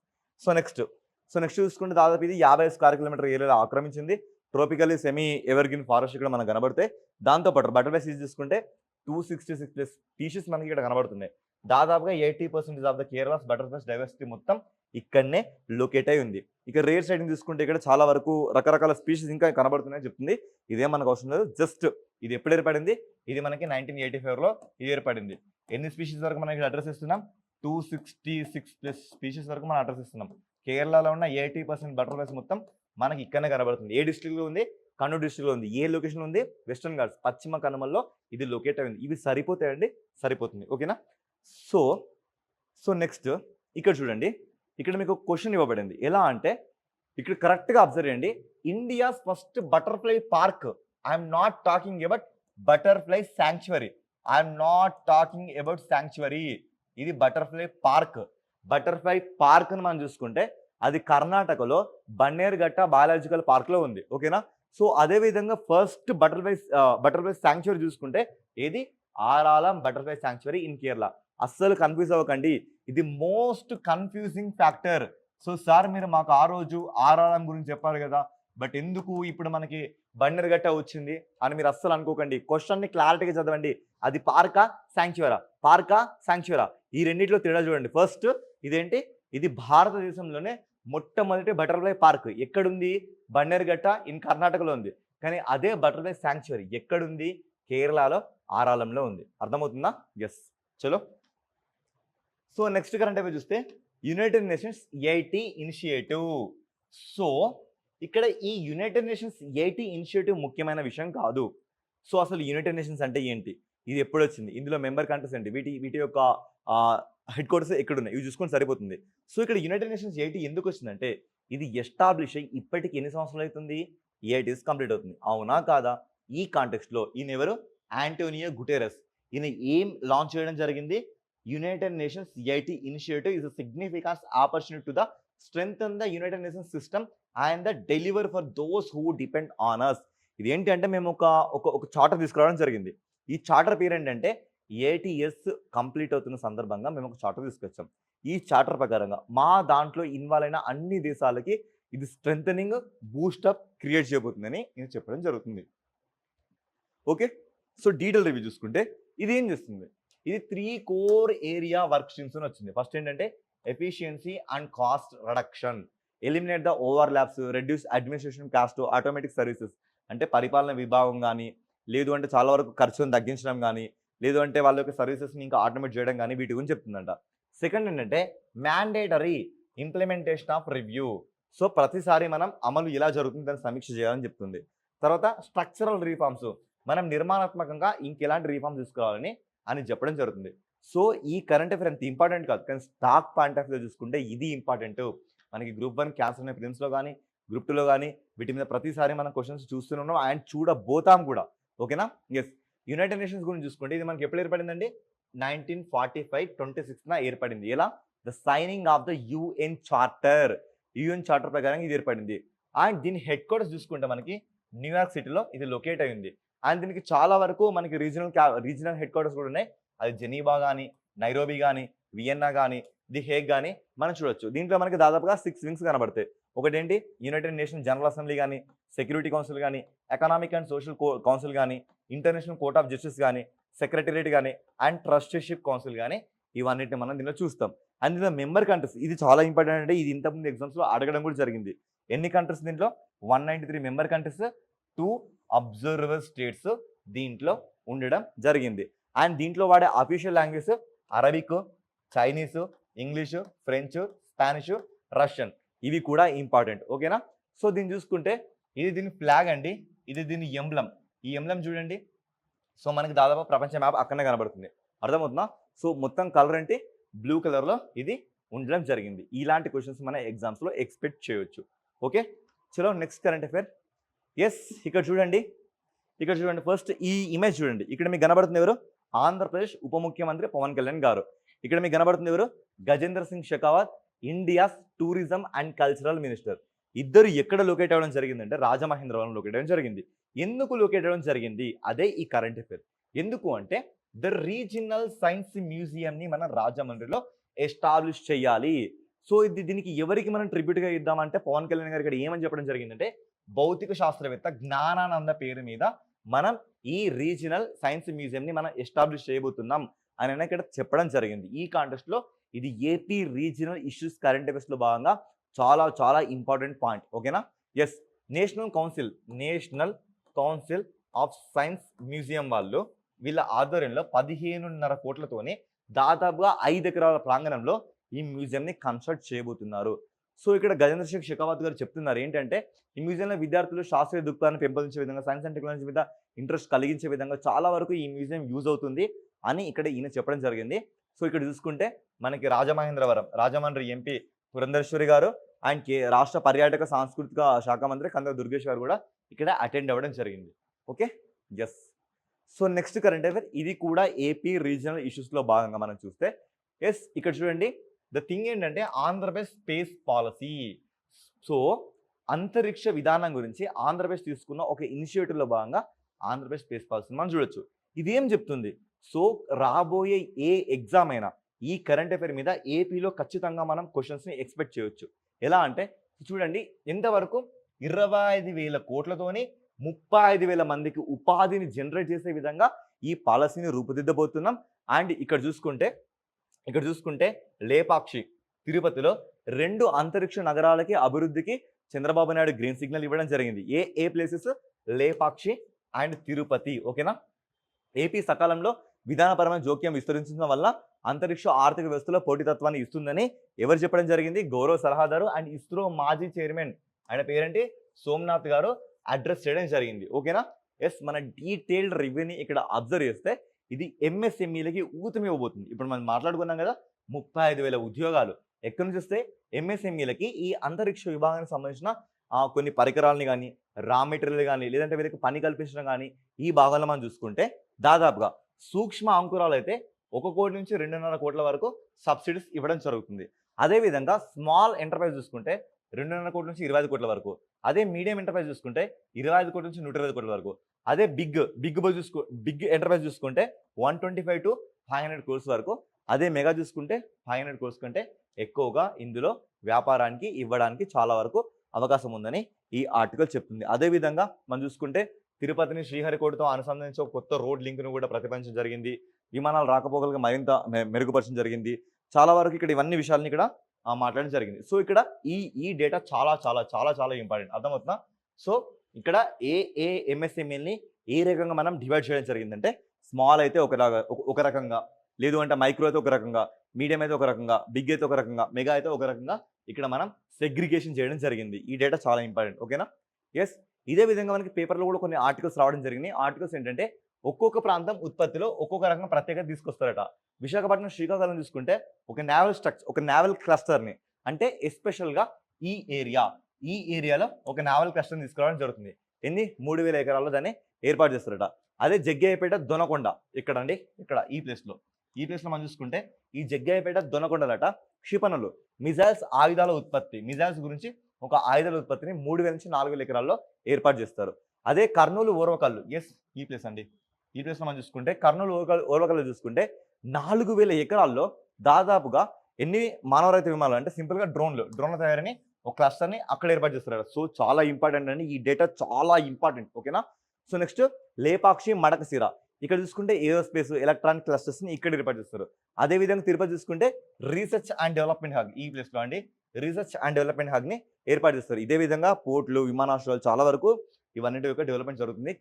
నెక్స్ట్ చూసుకుంటే దాదాపు ఇది 50 స్క్వేర్ కిలోమీటర్ ఏరియాలో ఆక్రమించింది. ట్రోపికల్లీ సెమీ ఎవర్గ్రీన్ ఫారెస్ట్ ఇక్కడ మనకు కనబడతాయి. దాంతోపాటు బటర్ఫ్లై స్పీసీస్ చూసుకుంటే 266 ప్లస్ స్పీషీస్ మనకి ఇక్కడ కనబడుతున్నాయి. దాదాపుగా 80% of the Kerala's butterflies diversity మొత్తం ఇక్కడనే లొకేట్ అయి ఉంది. ఇక రేర్ సైడింగ్ చూసుకుంటే ఇక్కడ చాలా వరకు రకరకాల స్పీషీస్ ఇంకా కనబడుతున్నాయని చెప్తుంది. ఇదేం మనకు అవసరం లేదు, జస్ట్ ఇది ఎప్పుడు ఏర్పడింది, ఇది మనకి 1984లో ఇది ఏర్పడింది. ఎన్ని స్పీషీస్ వరకు మనకి అడ్రస్ ఇస్తున్నాం, 266 ప్లస్ స్పీషీస్ వరకు మనం అడ్రస్ ఇస్తున్నాం. కేరళలో ఉన్న 80% బటర్ఫ్లైస్ మొత్తం మనకి ఇక్కడనే కనబడుతుంది. ఏ డిస్ట్రిక్ట్లో ఉంది, కన్నూరు డిస్ట్రిక్ట్లో ఉంది. ఏ లొకేషన్లో ఉంది, వెస్టర్న్ ఘాట్స్ పశ్చిమ కనుమల్లో ఇది లొకేట్ అయింది. ఇవి సరిపోతాయండి, సరిపోతుంది. ఓకేనా. సో నెక్స్ట్ ఇక్కడ చూడండి, ఇక్కడ మీకు క్వశ్చన్ ఇవ్వబడింది. ఎలా అంటే ఇక్కడ కరెక్ట్గా అబ్జర్వ్ చేయండి. India's first butterfly park, I'm not talking about butterfly sanctuary, I'm not talking about sanctuary. ఇది బటర్ఫ్లై పార్క్. బటర్ఫ్లై పార్క్ ని మనం చూసుకుంటే అది కర్ణాటకలో బన్నేరుఘట్ట బయాలజికల్ పార్క్ లో ఉంది. ఓకేనా. సో అదే విధంగా ఫస్ట్ బటర్ఫ్లై శాంక్చురీ చూసుకుంటే ఏది, ఆరాలం బటర్ఫ్లై శాంక్చురీ ఇన్ కేరళ. అస్సలు కన్ఫ్యూజ్ అవ్వకండి, ఇది most confusing factor. So sir మీరు మాకు ఆ రోజు ఆరాలం గురించి చెప్పారు కదా, బట్ ఎందుకు ఇప్పుడు మనకి బన్నేరుఘట్ట వచ్చింది అని మీరు అస్సలు అనుకోకండి. క్వశ్చన్ని క్లారిటీగా చదవండి. అది పార్కా శాంక్చురా, పార్కా శాంక్చురా, ఈ రెండింటిలో తేడా చూడండి. ఫస్ట్ ఇదేంటి, ఇది భారతదేశంలోనే మొట్టమొదటి బటర్ఫ్లై పార్క్ ఎక్కడుంది, బన్నేరుఘట్ట ఇన్ కర్ణాటకలో ఉంది. కానీ అదే బటర్ఫ్లై శాంక్చురీ ఎక్కడుంది, కేరళలో ఆరాలంలో ఉంది. అర్థమవుతుందా? ఎస్. చలో. సో నెక్స్ట్ కరెంట్ అఫైర్స్ చూస్తే యునైటెడ్ నేషన్స్ 80 ఇనిషియేటివ్. సో ఇక్కడ ఈ యునైటెడ్ నేషన్స్ 80 ఇనిషియేటివ్ ముఖ్యమైన విషయం కాదు. సో అసలు యునైటెడ్ నేషన్స్ అంటే ఏంటి, ఇది ఎప్పుడు వచ్చింది, ఇందులో మెంబర్ కంట్రీస్ ఏంటి, వీటి యొక్క హెడ్ క్వార్టర్స్ ఎక్కడున్నాయి, ఇవి చూసుకొని సరిపోతుంది. సో ఇక్కడ యునైటెడ్ నేషన్స్ 80 ఎందుకు వచ్చిందంటే ఇది ఎస్టాబ్లిష్ అయ్యి ఇప్పటికి ఎన్ని సంవత్సరాలు అవుతుంది, 8 ఇయర్స్ కంప్లీట్ అవుతుంది. అవునా కాదా? ఈ కాంటెక్స్ట్లో ఈయన ఎవరు, ఆంటోనియో గుటెరస్. ఈయన ఏం లాంచ్ చేయడం జరిగింది, United Nations 80 initiative is a significant opportunity to the strengthen the United Nations system and the deliver for those who depend on us. ఇది ఏంటి అంటే మేము ఒక చార్టర్ తీసుకురావడం జరిగింది. ఈ చార్టర్ పేరు ఏంటంటే 80 ఇయర్స్ కంప్లీట్ అవుతున్న సందర్భంగా మేము ఒక చార్టర్ తీసుకొచ్చాం. ఈ చార్టర్ ప్రకారంగా మా దాంట్లో ఇన్వాల్వ్ అయిన అన్ని దేశాలకి ఇది స్ట్రెంథనింగ్ బూస్టప్ క్రియేట్ చేయబోతుందని నేను చెప్పడం జరుగుతుంది. ఓకే. సో డీటెయిల్ రివ్యూ చూసుకుంటే ఇది ఏం చేస్తుంది, ఇది 3 కోర్ ఏరియా వర్క్ స్ట్రీమ్స్ అని వచ్చింది. ఫస్ట్ ఏంటంటే efficiency and cost reduction, eliminate the overlaps, reduce administration cost, automatic services అంటే పరిపాలన విభాగం కానీ, లేదు అంటే చాలా వరకు ఖర్చును తగ్గించడం కానీ, లేదు అంటే వాళ్ళ యొక్క సర్వీసెస్ని ఇంకా ఆటోమేట్ చేయడం కానీ, వీటి గురించి చెప్తుందంట. సెకండ్ ఏంటంటే mandatory implementation of review. So ప్రతిసారి మనం అమలు ఎలా జరుగుతుంది దాన్ని సమీక్ష చేయాలని చెప్తుంది. తర్వాత స్ట్రక్చరల్ రీఫార్మ్స్, మనం నిర్మాణాత్మకంగా ఇంకెలాంటి రీఫార్మ్స్ తీసుకోవాలని అని చెప్పడం జరుగుతుంది. సో ఈ కరెంట్ అఫేర్ అంత ఇంపార్టెంట్ కాదు, కానీ స్టాక్ పాయింట్ ఆఫ్ వ్యూ చూసుకుంటే ఇది ఇంపార్టెంట్. మనకి గ్రూప్ 1 క్యాన్సర్ అనే ప్రిలిమ్స్లో కానీ, గ్రూప్ 2లో కానీ వీటి మీద ప్రతిసారి మనం క్వశ్చన్స్ చూస్తున్నాం అండ్ చూడబోతాం కూడా. ఓకేనా. ఎస్. యునైటెడ్ నేషన్స్ గురించి చూసుకుంటే ఇది మనకి ఎప్పుడు ఏర్పడిందండి, 1945 26న ఏర్పడింది. ఎలా, the signing off the UN charter, UN charter ప్రకారం ఇది ఏర్పడింది. అండ్ దీని హెడ్ క్వార్టర్స్ చూసుకుంటే మనకి న్యూయార్క్ సిటీలో ఇది లొకేట్ అయింది. అండ్ దీనికి చాలా వరకు మనకి రీజనల్ హెడ్ క్వార్టర్స్ కూడా ఉన్నాయి. అది జెనీవా కానీ, నైరోబీ కానీ, వియన్నా కానీ, ది హేగ్ కానీ మనం చూడొచ్చు. దీంట్లో మనకి దాదాపుగా 6 వింగ్స్ కనబడతాయి. ఒకటేంటి యునైటెడ్ నేషన్ జనరల్ అసెంబ్లీ కానీ, సెక్యూరిటీ కౌన్సిల్ కానీ, ఎకనామిక్ అండ్ సోషల్ కౌన్సిల్ కానీ, ఇంటర్నేషనల్ కోర్ట్ ఆఫ్ జస్టిస్ కానీ, సెక్రటేరియట్ కానీ, అండ్ ట్రస్టీషిప్ కౌన్సిల్ కానీ, ఇవన్నిటిని మనం దీనిలో చూస్తాం. అండ్ దీనిలో మెంబర్ కంట్రీస్, ఇది చాలా ఇంపార్టెంట్ అంటే ఇది ఇంతకుముందు ఎగ్జామ్స్లో అడగడం కూడా జరిగింది. ఎన్ని కంట్రీస్ దీంట్లో, 193 మెంబర్ కంట్రీస్, 2 అబ్జర్వర్ స్టేట్స్ దీంట్లో ఉండడం జరిగింది. అండ్ దీంట్లో వాడే official language Arabic, Chinese, English, French, Spanish, Russian, ఇవి కూడా ఇంపార్టెంట్. ఓకేనా. సో దీన్ని చూసుకుంటే ఇది దీని ఫ్లాగ్ అండి, ఇది దీని ఎంబ్లం. ఈ ఎంబ్లం చూడండి. సో మనకి దాదాపు ప్రపంచ మ్యాప్ అక్కడనే కనబడుతుంది. అర్థమవుతుందా. సో మొత్తం కలర్ ఏంటి, బ్లూ కలర్లో ఇది ఉండడం జరిగింది. ఇలాంటి క్వశ్చన్స్ మన ఎగ్జామ్స్లో ఎక్స్పెక్ట్ చేయొచ్చు. ఓకే. చలో నెక్స్ట్ కరెంట్ అఫేర్. ఎస్. ఇక్కడ చూడండి ఫస్ట్ ఈ ఇమేజ్ చూడండి. ఇక్కడ మీకు కనబడుతుంది ఎవరు, ఆంధ్రప్రదేశ్ ఉప ముఖ్యమంత్రి పవన్ కళ్యాణ్ గారు. ఇక్కడ మీకు కనబడుతుంది ఎవరు, Gajendra Singh Shekhawat, India's tourism and cultural minister. ఇద్దరు ఎక్కడ లొకేట్ అవ్వడం జరిగిందంటే రాజమహేంద్రవరం లొకేట్ అవ్వడం జరిగింది. ఎందుకు లొకేట్ అవ్వడం జరిగింది, అదే ఈ కరెంట్ అఫేర్. ఎందుకు అంటే ద రీజనల్ సైన్స్ మ్యూజియంని మన రాజమండ్రిలో ఎస్టాబ్లిష్ చేయాలి. సో దీనికి ఎవరికి మనం ట్రిబ్యూట్గా ఇద్దామంటే పవన్ కళ్యాణ్ గారు ఇక్కడ ఏమని చెప్పడం జరిగిందంటే భౌతిక శాస్త్రవేత్త జ్ఞానానంద పేరు మీద మనం ఈ రీజనల్ సైన్స్ మ్యూజియంని మనం ఎస్టాబ్లిష్ చేయబోతున్నాం అని ఇక్కడ చెప్పడం జరిగింది. ఈ కాంటెస్ట్లో ఇది ఏపీ రీజనల్ ఇష్యూస్ కరెంట్ అఫైర్స్లో భాగంగా చాలా చాలా ఇంపార్టెంట్ పాయింట్. ఓకేనా? Yes, national council of science museum వాళ్ళు వీళ్ళ ఆధ్వర్యంలో 15.5 కోట్లతోనే దాదాపుగా 5 ఎకరాల ప్రాంగణంలో ఈ మ్యూజియంని కన్స్ట్రక్ట్ చేయబోతున్నారు. సో ఇక్కడ గజేంద్ర సింగ్ షెకావత్ గారు చెప్తున్నారు ఏంటంటే ఈ మ్యూజియంలో విద్యార్థులు శాస్త్రీయ దృక్పథాన్ని పెంపొందించే విధంగా, సైన్స్ అండ్ టెక్నాలజీ మీద ఇంట్రెస్ట్ కలిగించే విధంగా చాలా వరకు ఈ మ్యూజియం యూజ్ అవుతుంది అని ఇక్కడ ఈయన చెప్పడం జరిగింది. సో ఇక్కడ చూసుకుంటే మనకి రాజమండ్రి ఎంపీ పురంధేశ్వరి గారు అండ్ రాష్ట్ర పర్యాటక సాంస్కృతిక శాఖ మంత్రి కందుల దుర్గేష్ గారు కూడా ఇక్కడ అటెండ్ అవ్వడం జరిగింది. Okay, yes. So next current affair, ఇది కూడా ఏపీ రీజనల్ ఇష్యూస్లో భాగంగా మనం చూస్తే ఎస్ ఇక్కడ చూడండి. ద థింగ్ ఏంటంటే ఆంధ్రప్రదేశ్ స్పేస్ పాలసీ. సో అంతరిక్ష విధానం గురించి ఆంధ్రప్రదేశ్ తీసుకున్న ఒక ఇనిషియేటివ్లో భాగంగా ఆంధ్రప్రదేశ్ స్పేస్ పాలసీ మనం చూడొచ్చు. ఇది ఏం చెప్తుంది? సో రాబోయే ఏ ఎగ్జామ్ అయినా ఈ కరెంట్ అఫైర్ మీద ఏపీలో ఖచ్చితంగా మనం క్వశ్చన్స్ని ఎక్స్పెక్ట్ చేయొచ్చు. ఎలా అంటే చూడండి, ఎంతవరకు 25,000 కోట్లతోని 35,000 మందికి ఉపాధిని జనరేట్ చేసే విధంగా ఈ పాలసీని రూపుదిద్దబోతున్నాం. అండ్ ఇక్కడ చూసుకుంటే లేపాక్షి తిరుపతిలో 2 అంతరిక్ష నగరాలకి అభివృద్ధికి చంద్రబాబు నాయుడు గ్రీన్ సిగ్నల్ ఇవ్వడం జరిగింది. ఏ ప్లేసెస్? లేపాక్షి అండ్ తిరుపతి. ఓకేనా? ఏపీ సకాలంలో విధానపరమైన జోక్యం విస్తరించడం వల్ల అంతరిక్ష ఆర్థిక వ్యవస్థలో పోటీతత్వాన్ని ఇస్తుందని ఎవరు చెప్పడం జరిగింది? గౌరవ సలహాదారు అండ్ ఇస్రో మాజీ చైర్మన్ ఆయన పేరేంటి సోమనాథ్ గారు అడ్రస్ చేయడం జరిగింది. ఓకేనా? ఎస్, మన డీటెయిల్డ్ రివ్యూని ఇక్కడ అబ్జర్వ్ చేస్తే ఇది ఎంఎస్ఎంఈలకి ఊతమివ్వబోతుంది. ఇప్పుడు మనం మాట్లాడుకున్నాం కదా 35,000 ఉద్యోగాలు ఎక్కడి నుంచి వస్తే ఎంఎస్ఎంఈలకి ఈ అంతరిక్ష విభాగానికి సంబంధించిన కొన్ని పరికరాలని కానీ, రా మెటీరియల్ కానీ, లేదంటే వీరికి పని కల్పించడం కానీ ఈ భాగంలో మనం చూసుకుంటే దాదాపుగా సూక్ష్మ అంకురాలు అయితే 1 కోటి నుంచి 2.5 కోట్ల వరకు సబ్సిడీస్ ఇవ్వడం జరుగుతుంది. అదేవిధంగా స్మాల్ ఎంటర్ప్రైజ్ చూసుకుంటే 2.5 కోట్ల నుంచి 25 కోట్ల వరకు. అదే మీడియం ఎంటర్ప్రైజ్ చూసుకుంటే 25 కోట్ల నుంచి 120 కోట్ల వరకు. అదే బిగ్ ఎంటర్ప్రైజ్ చూసుకుంటే 125 to 500 crores వరకు. అదే మెగా చూసుకుంటే 500 crores కంటే ఎక్కువగా ఇందులో వ్యాపారానికి ఇవ్వడానికి చాలా వరకు అవకాశం ఉందని ఈ ఆర్టికల్ చెప్తుంది. అదేవిధంగా మనం చూసుకుంటే తిరుపతిని శ్రీహరికోటతో అనుసంధానించే ఒక కొత్త రోడ్ లింక్ను కూడా ప్రతిపాదించడం జరిగింది. విమానాలు రాకపోకలుగా మరింత మెరుగుపరచడం జరిగింది. చాలా వరకు ఇక్కడ ఇవన్నీ విషయాలని ఇక్కడ మాట్లాడడం జరిగింది. సో ఇక్కడ ఈ డేటా చాలా చాలా చాలా చాలా ఇంపార్టెంట్. అర్థమవుతుందా? సో ఇక్కడ ఏ ఎంఎస్ఎంఈని ఏ రకంగా మనం డివైడ్ చేయడం జరిగిందంటే స్మాల్ అయితే ఒక రకంగా, లేదు అంటే మైక్రో అయితే ఒక రకంగా, మీడియం అయితే ఒక రకంగా, బిగ్ అయితే ఒక రకంగా, మెగా అయితే ఒక రకంగా ఇక్కడ మనం సెగ్రిగేషన్ చేయడం జరిగింది. ఈ డేటా చాలా ఇంపార్టెంట్. ఓకేనా? ఎస్, ఇదే విధంగా మనకి పేపర్లో కూడా కొన్ని ఆర్టికల్స్ రావడం జరిగినాయి. ఆర్టికల్స్ ఏంటంటే ఒక్కొక్క ప్రాంతం ఉత్పత్తిలో ఒక్కొక్క రకంగా ప్రత్యేకత తీసుకొస్తారట. విశాఖపట్నం శ్రీకాకుళం చూసుకుంటే ఒక నావల్ క్లస్టర్ని, అంటే ఎస్పెషల్గా ఈ ఏరియాలో ఒక నావల్ క్లస్టర్ని తీసుకురావడం జరుగుతుంది. 3,000 ఎకరాల్లో దాన్ని ఏర్పాటు చేస్తారట. అదే జగ్గయ్యపేట దొనకొండ ఇక్కడ ఈ ప్లేస్లో మనం చూసుకుంటే ఈ జగ్గయ్యపేట దొనకొండలట క్షిపణులు ఆయుధాల ఉత్పత్తిని 3,000 నుంచి 4,000 ఎకరాల్లో ఏర్పాటు చేస్తారు. అదే కర్నూలు ఓర్వకల్లు, ఎస్ ఈ ప్లేస్లో మనం చూసుకుంటే కర్నూలు ఓర్వకల్లు చూసుకుంటే 4,000 ఎకరాల్లో దాదాపుగా ఎన్ని మానవరహిత విమానాలు అంటే సింపుల్గా డ్రోన్ల తయారని ఒక క్లస్టర్ని అక్కడ ఏర్పాటు చేస్తారు. సో చాలా ఇంపార్టెంట్ అండి, ఈ డేటా చాలా ఇంపార్టెంట్. ఓకేనా? సో నెక్స్ట్ లేపాక్షి మడకశిర, ఇక్కడ చూసుకుంటే ఏరోస్పేస్ ఎలక్ట్రానిక్ క్లస్టర్స్ని ఇక్కడ ఏర్పాటు చేస్తారు. అదేవిధంగా తిరుపతి చూసుకుంటే రీసెర్చ్ అండ్ డెవలప్మెంట్ హబ్, ఈ ప్లేస్లో రీసెర్చ్ అండ్ డెవలప్మెంట్ హబ్ని ఏర్పాటు చేస్తారు. ఇదే విధంగా పోర్టులు, విమానాశ్రయాలు చాలా వరకు ఇవన్నిటి యొక్క డెవలప్మెంట్ జరుగుతుంది.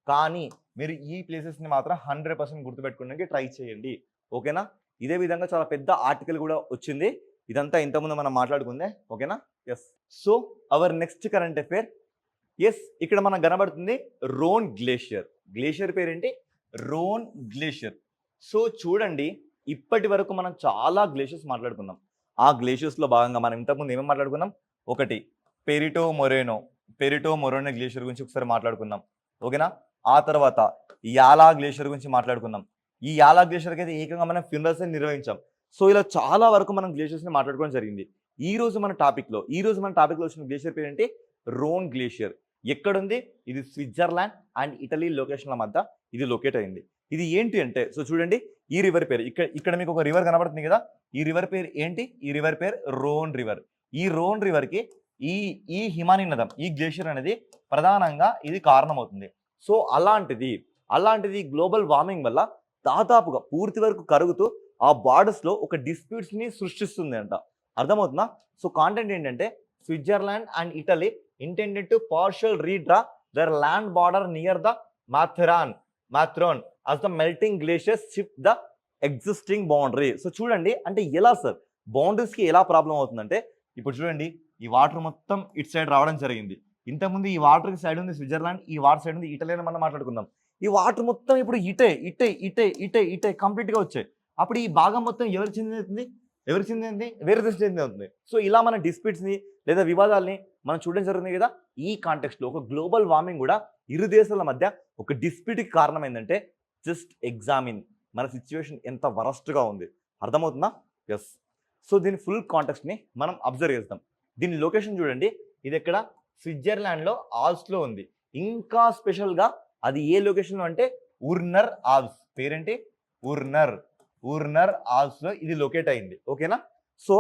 కానీ మీరు ఈ ప్లేసెస్ని మాత్రం 100% గుర్తుపెట్టుకోవడానికి ట్రై చేయండి. ఓకేనా? ఇదే విధంగా చాలా పెద్ద ఆర్టికల్ కూడా వచ్చింది. ఇదంతా ఇంతకుముందు మనం మాట్లాడుకుందే. ఓకేనా? Yes. So our next current affair, yes ఇక్కడ మనకు కనబడుతుంది రోన్ గ్లేషియర్ పేరేంటి? రోన్ గ్లేషియర్. సో చూడండి, ఇప్పటి వరకు మనం చాలా గ్లేషియర్స్ మాట్లాడుకున్నాం. ఆ గ్లేషియర్స్లో భాగంగా మనం ఇంతకుముందు ఏమేమి మాట్లాడుకున్నాం? ఒకటి పెరిటో మొరోనో గ్లేషియర్ గురించి ఒకసారి మాట్లాడుకున్నాం. ఓకేనా? ఆ తర్వాత యాలా గ్లేషియర్ గురించి మాట్లాడుకున్నాం. ఈ యాలా గ్లేషియర్కి అయితే ఏకంగా మనం ఫ్యూనరల్స్ నిర్వహించాం. సో ఇలా చాలా వరకు మనం గ్లేషియర్స్ని మాట్లాడుకోవడం జరిగింది. ఈ రోజు మన టాపిక్లో వచ్చిన గ్లేషియర్ పేరేంటి? రోన్ గ్లేషియర్. ఎక్కడుంది? ఇది స్విట్జర్లాండ్ అండ్ ఇటలీ లొకేషన్ల మధ్య ఇది లొకేట్ అయింది. ఇది ఏంటి అంటే సో చూడండి ఈ రివర్ పేరు ఇక్కడ మీకు ఒక రివర్ కనబడుతుంది కదా, ఈ రివర్ పేరు ఏంటి? ఈ రివర్ పేరు రోన్ రివర్. ఈ రోన్ రివర్కి ఈ ఈ హిమానీ నదం, ఈ గ్లేషియర్ అనేది ప్రధానంగా ఇది కారణమవుతుంది. సో అలాంటిది గ్లోబల్ వార్మింగ్ వల్ల దాదాపుగా పూర్తి వరకు కరుగుతూ ఆ బార్డర్స్లో ఒక డిస్ప్యూట్స్ని సృష్టిస్తుంది అంట. అర్థమవుతుందా? సో కాంటెంట్ ఏంటంటే Switzerland and Italy intended to partial redraw their land border near the Matterhorn as the melting glaciers shift the existing boundary. So చూడండి అంటే ఎలా సార్ బౌండరీస్కి ఎలా ప్రాబ్లం అవుతుందంటే ఇప్పుడు చూడండి ఈ వాటర్ మొత్తం ఇటు సైడ్ రావడం జరిగింది. ఇంతకుముందు ఈ వాటర్కి సైడ్ ఉంది స్విట్జర్లాండ్, ఈ వాటర్ సైడ్ ఉంది ఇటలీ అని మనం మాట్లాడుకుందాం. ఈ వాటర్ మొత్తం ఇప్పుడు ఇటే కంప్లీట్గా వచ్చాయి. అప్పుడు ఈ భాగం మొత్తం ఎవరికి చెందింది? వేరే దేశం చెంది. సో ఇలా మన డిస్ప్యూట్స్ని లేదా వివాదాలని మనం చూడడం జరుగుతుంది కదా. ఈ కాంటెక్స్ట్లో ఒక గ్లోబల్ వార్మింగ్ కూడా ఇరు దేశాల మధ్య ఒక డిస్ప్యూట్కి కారణమైందంటే జస్ట్ ఎగ్జామిన్ మన సిచ్యువేషన్ ఎంత వరస్ట్గా ఉంది. అర్థమవుతుందా? ఎస్. సో దీని ఫుల్ కాంటెక్స్ట్ని మనం అబ్జర్వ్ చేస్తాం. దీని లొకేషన్ చూడండి, ఇది ఎక్కడ? స్విట్జర్లాండ్లో ఆల్స్లో ఉంది. ఇంకా స్పెషల్గా అది ఏ లొకేషన్లో అంటే ఉర్నర్ ఆల్స్. పేరేంటి? ఉర్నర్ ఆల్స్లో ఇది లొకేట్ అయింది. ఓకేనా? సో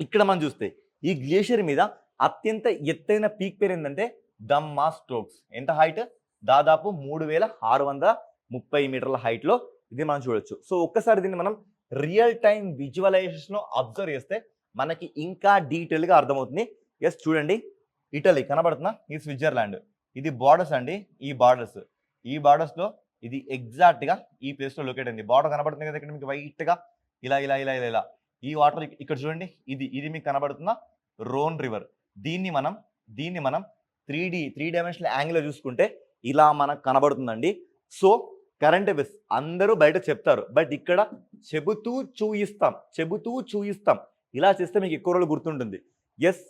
ఇక్కడ మనం చూస్తే ఈ గ్లేషియర్ మీద అత్యంత ఎత్తైన పీక్ పేరు ఏంటంటే దమ్మా స్ట్రోక్స్. ఎంత హైట్? దాదాపు 3630 మీటర్ల హైట్లో ఇది మనం చూడొచ్చు. సో ఒక్కసారి దీన్ని మనం రియల్ టైం విజువలైజేషన్లో అబ్జర్వ్ చేస్తే మనకి ఇంకా డీటెయిల్గా అర్థమవుతుంది. ఎస్ చూడండి, ఇటలీ కనబడుతున్నా, ఈ స్విట్జర్లాండ్, ఇది బార్డర్స్ అండి. ఈ బార్డర్స్లో ఇది ఎగ్జాక్ట్గా ఈ ప్లేస్లో లొకేట్ అయింది. బార్డర్ కనబడుతుంది కదా ఇక్కడ మీకు వైట్గా ఇలా. ఈ వాటర్ ఇక్కడ చూడండి, ఇది మీకు కనబడుతున్న రోన్ రివర్. దీన్ని మనం 3 డైమెన్షనల్ యాంగిల్లో చూసుకుంటే ఇలా మనకు కనబడుతుందండి. సో కరెంట్ అఫైర్స్ అందరూ బయట చెప్తారు, బట్ ఇక్కడ చెబుతూ చూయిస్తాం. ఇలా చేస్తే మీకు ఎక్కువ రోజులు గుర్తుంటుంది. ఎస్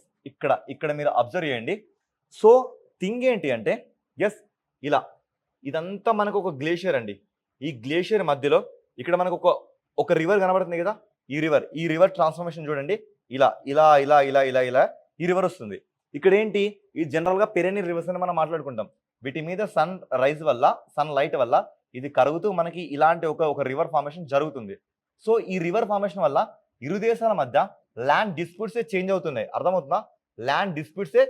ఇక్కడ మీరు అబ్జర్వ్ చేయండి. సో థింగ్ ఏంటి అంటే ఎస్ ఇలా ఇదంతా మనకు ఒక గ్లేషియర్ అండి. ఈ గ్లేషియర్ మధ్యలో ఇక్కడ మనకు ఒక రివర్ కనబడుతుంది కదా, ఈ రివర్ ట్రాన్స్ఫర్మేషన్ చూడండి, ఇలా ఈ రివర్ వస్తుంది. ఇక్కడ ఏంటి? ఈ జనరల్గా పెరెనియర్ రివర్స్ అని మనం మాట్లాడుకుంటాం. వీటి మీద సన్ లైట్ వల్ల ఇది కరుగుతూ మనకి ఇలాంటి ఒక రివర్ ఫార్మేషన్ జరుగుతుంది. సో ఈ రివర్ ఫార్మేషన్ వల్ల ఇరు దేశాల మధ్య ల్యాండ్ డిస్ప్యూట్సే చేంజ్ అవుతున్నాయి. అర్థమవుతుందా? ల్యాండ్ డిస్ప్యూట్సే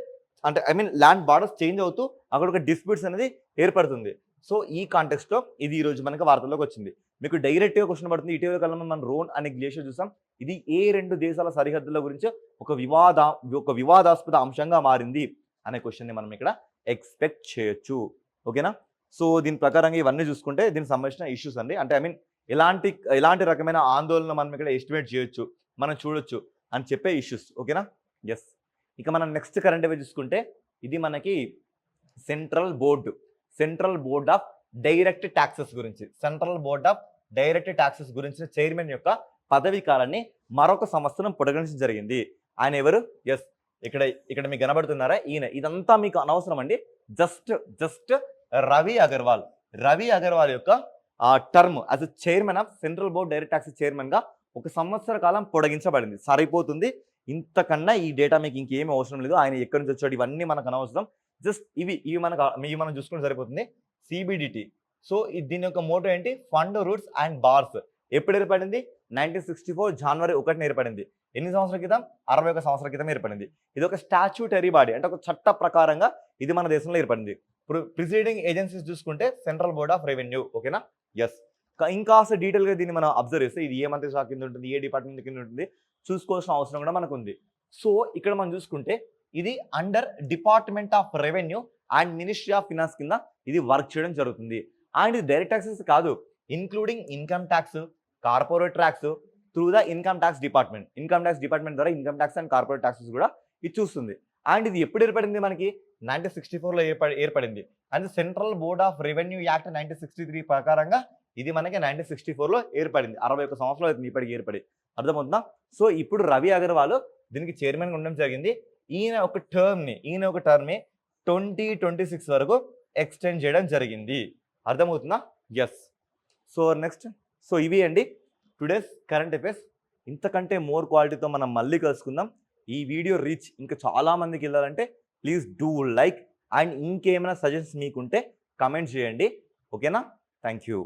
అంటే ల్యాండ్ బార్డర్స్ చేంజ్ అవుతూ అక్కడ ఒక డిస్ప్యూట్స్ అనేది ఏర్పడుతుంది. సో ఈ కాంటెక్స్ట్లో ఇది ఈరోజు మనకి వార్తల్లోకి వచ్చింది. మీకు డైరెక్ట్గా క్వశ్చన్ పడుతుంది. ఇటీవల కాలంలో మనం రోన్ అనే గ్లేషియర్ చూసాం. ఇది ఏ 2 దేశాల సరిహద్దుల గురించి ఒక వివాదాస్పద అంశంగా మారింది అనే క్వశ్చన్ని మనం ఇక్కడ ఎక్స్పెక్ట్ చేయొచ్చు. ఓకేనా? సో దీని ప్రకారంగా ఇవన్నీ చూసుకుంటే దీనికి సంబంధించిన ఇష్యూస్ అండి. అంటే ఎలాంటి రకమైన ఆందోళన మనం ఇక్కడ ఎస్టిమేట్ చేయొచ్చు, మనం చూడొచ్చు అని చెప్పే ఇష్యూస్. ఓకేనా? ఎస్. ఇక మనం నెక్స్ట్ కరెంట్ అఫైర్స్ చూసుకుంటే ఇది మనకి central board of direct taxes గురించి చైర్మన్ యొక్క పదవీ కాలాన్ని మరొక సంవత్సరం పొడిగించడం జరిగింది. ఆయన ఎవరు? ఎస్ ఇక్కడ మీకు కనబడుతున్నారా? ఈయన. ఇదంతా మీకు అనవసరం అండి. జస్ట్ రవి అగర్వాల్ యొక్క term as chairman of central board direct taxes chairman గా 1 సంవత్సర కాలం పొడిగించబడింది. సరిపోతుంది. ఇంతకన్నా ఈ డేటా మీకు ఇంకేమీ అవసరం లేదు. ఆయన ఎక్కడి నుంచి వచ్చాడు ఇవన్నీ మనకు అనవసరం. జస్ట్ ఇవి మనం చూసుకుంటే సరిపోతుంది. CBDT. సో దీని యొక్క మోటో ఏంటి? Fund roots and bars. ఎప్పుడు ఏర్పడింది? 1964 జనవరి 1న ఏర్పడింది. ఎన్ని సంవత్సరాల క్రితం? 61 సంవత్సరాల క్రితం ఏర్పడింది. ఇది ఒక స్టాచ్యూటరీ బాడీ, అంటే ఒక చట్ట ప్రకారంగా ఇది మన దేశంలో ఏర్పడింది. ప్రిసైడింగ్ ఏజెన్సీస్ చూసుకుంటే సెంట్రల్ బోర్డ్ ఆఫ్ రెవెన్యూ. ఓకేనా? ఎస్. ఇంకాస్త డీటెయిల్గా దీన్ని మనం అబ్జర్వ్ చేస్తే ఇది ఏ మంత్రి శాఖ కింద ఉంటుంది, ఏ డిపార్ట్మెంట్ కింద ఉంటుంది చూసుకోవాల్సిన అవసరం కూడా మనకు ఉంది. సో ఇక్కడ మనం చూసుకుంటే ఇది under department of revenue and ministry of finance కింద ఇది వర్క్ చేయడం జరుగుతుంది. అండ్ ఇది డైరెక్ట్ ట్యాక్సెస్ కాదు, including income tax, corporate tax through the income tax department ద్వారా income tax and corporate taxes కూడా ఇది చూస్తుంది. అండ్ ఇది ఎప్పుడు ఏర్పడింది? మనకి 1964లో ఏర్పడింది. And central board of revenue act 1963 ప్రకారంగా ఇది మనకి 1964లో ఏర్పడింది. 61 సంవత్సరాలు అవుతుంది ఇప్పటికి ఏర్పడి. అర్థమవుతుందా? సో ఇప్పుడు రవి అగర్వాల్ దీనికి చైర్మన్గా ఉండడం జరిగింది. ఈయన ఒక టర్మ్ని 2026 వరకు ఎక్స్టెండ్ చేయడం జరిగింది. అర్థమవుతుందా? ఎస్. So next. సో ఇవి అండి టుడేస్ కరెంట్ అఫైర్స్. ఇంతకంటే మోర్ క్వాలిటీతో మనం మళ్ళీ కలుసుకుందాం. ఈ వీడియో రీచ్ ఇంకా చాలా మందికి వెళ్ళాలంటే ప్లీజ్ డూ లైక్ అండ్ ఇంకేమైనా సజెషన్స్ మీకుంటే కమెంట్ చేయండి. ఓకేనా? Thank you.